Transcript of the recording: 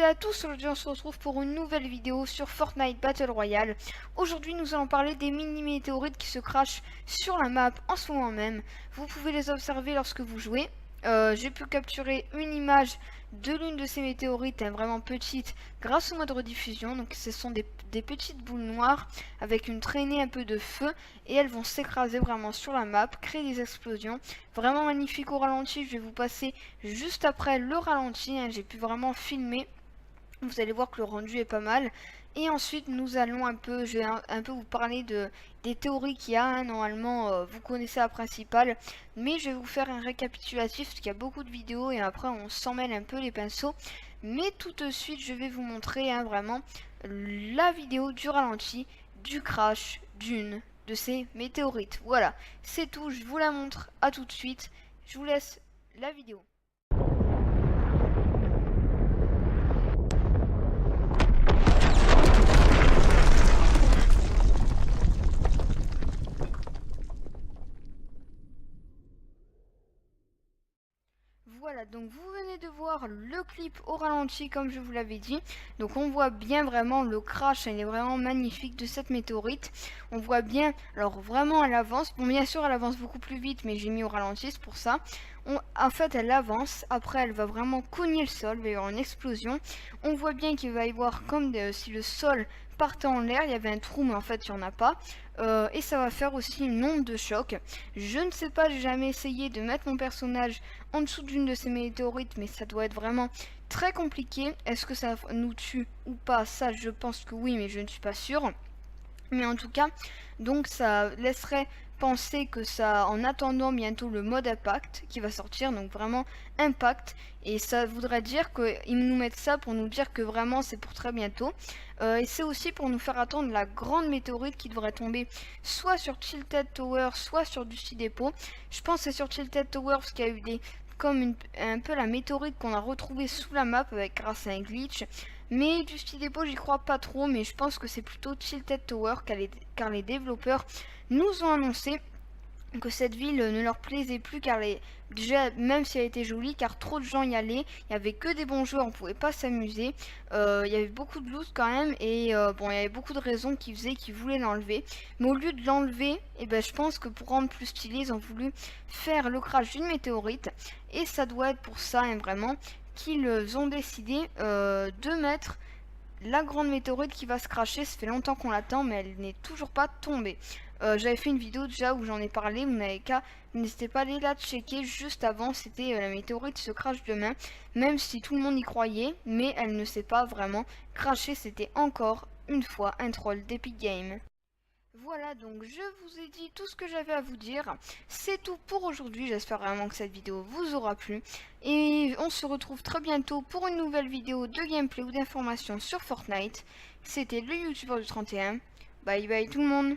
à tous, aujourd'hui on se retrouve pour une nouvelle vidéo sur Fortnite Battle Royale. Aujourd'hui nous allons parler des mini météorites qui se crachent sur la map en ce moment même. Vous pouvez les observer lorsque vous jouez. J'ai pu capturer une image de l'une de ces météorites, vraiment petite, grâce au mode rediffusion. Donc ce sont des petites boules noires avec une traînée un peu de feu et elles vont s'écraser vraiment sur la map, créer des explosions. Vraiment magnifique au ralenti, je vais vous passer juste après le ralenti, hein. J'ai pu vraiment filmer. Vous allez voir que le rendu est pas mal. Et ensuite, nous allons je vais un peu vous parler des théories qu'il y a, hein. Normalement, vous connaissez la principale. Mais je vais vous faire un récapitulatif parce qu'il y a beaucoup de vidéos et après, on s'en mêle un peu les pinceaux. Mais tout de suite, je vais vous montrer, hein, vraiment la vidéo du ralenti, du crash d'une de ces météorites. Voilà, c'est tout. Je vous la montre. À tout de suite. Je vous laisse la vidéo. Voilà, donc vous venez de voir le clip au ralenti comme je vous l'avais dit. Donc on voit bien vraiment le crash, il est vraiment magnifique de cette météorite. On voit bien, alors vraiment elle avance. Bon, bien sûr elle avance beaucoup plus vite, mais j'ai mis au ralenti, c'est pour ça. En fait elle avance, après elle va vraiment cogner le sol, il va y avoir une explosion. On voit bien qu'il va y avoir comme si le sol partait en l'air, il y avait un trou mais en fait il n'y en a pas. Et ça va faire aussi une onde de choc. Je ne sais pas, j'ai jamais essayé de mettre mon personnage en dessous d'une de ces météorites, mais ça doit être vraiment très compliqué. Est-ce que ça nous tue ou pas? Ça, je pense que oui, mais je ne suis pas sûre. Mais en tout cas, donc ça laisserait penser que ça, en attendant bientôt le mode impact qui va sortir, donc vraiment impact, et ça voudrait dire qu'ils nous mettent ça pour nous dire que vraiment c'est pour très bientôt. Et c'est aussi pour nous faire attendre la grande météorite qui devrait tomber soit sur Tilted Tower, soit sur Dusty Depot. Je pense que c'est sur Tilted Tower parce qu'il y a eu un peu la météorite qu'on a retrouvée sous la map grâce à un glitch. Mais Dusty Depot, j'y crois pas trop, mais je pense que c'est plutôt Tilted Tower car les développeurs nous ont annoncé que cette ville ne leur plaisait plus car déjà même si elle était jolie, car trop de gens y allaient, il y avait que des bons joueurs, on pouvait pas s'amuser, il y avait beaucoup de loot quand même et bon, il y avait beaucoup de raisons qui faisaient qu'ils voulaient l'enlever, mais au lieu de l'enlever, et ben je pense que pour rendre plus stylé, ils ont voulu faire le crash d'une météorite et ça doit être pour ça, hein, vraiment qu'ils ont décidé de mettre la grande météorite qui va se cracher. Ça fait longtemps qu'on l'attend, mais elle n'est toujours pas tombée. J'avais fait une vidéo déjà où j'en ai parlé, vous n'avez qu'à, n'hésitez pas à aller la checker. Juste avant, c'était la météorite se crache demain, même si tout le monde y croyait, mais elle ne s'est pas vraiment crashée. C'était encore une fois un troll d'Epic Games. Voilà, donc je vous ai dit tout ce que j'avais à vous dire. C'est tout pour aujourd'hui. J'espère vraiment que cette vidéo vous aura plu. Et on se retrouve très bientôt pour une nouvelle vidéo de gameplay ou d'informations sur Fortnite. C'était le youtubeur du 31. Bye bye tout le monde.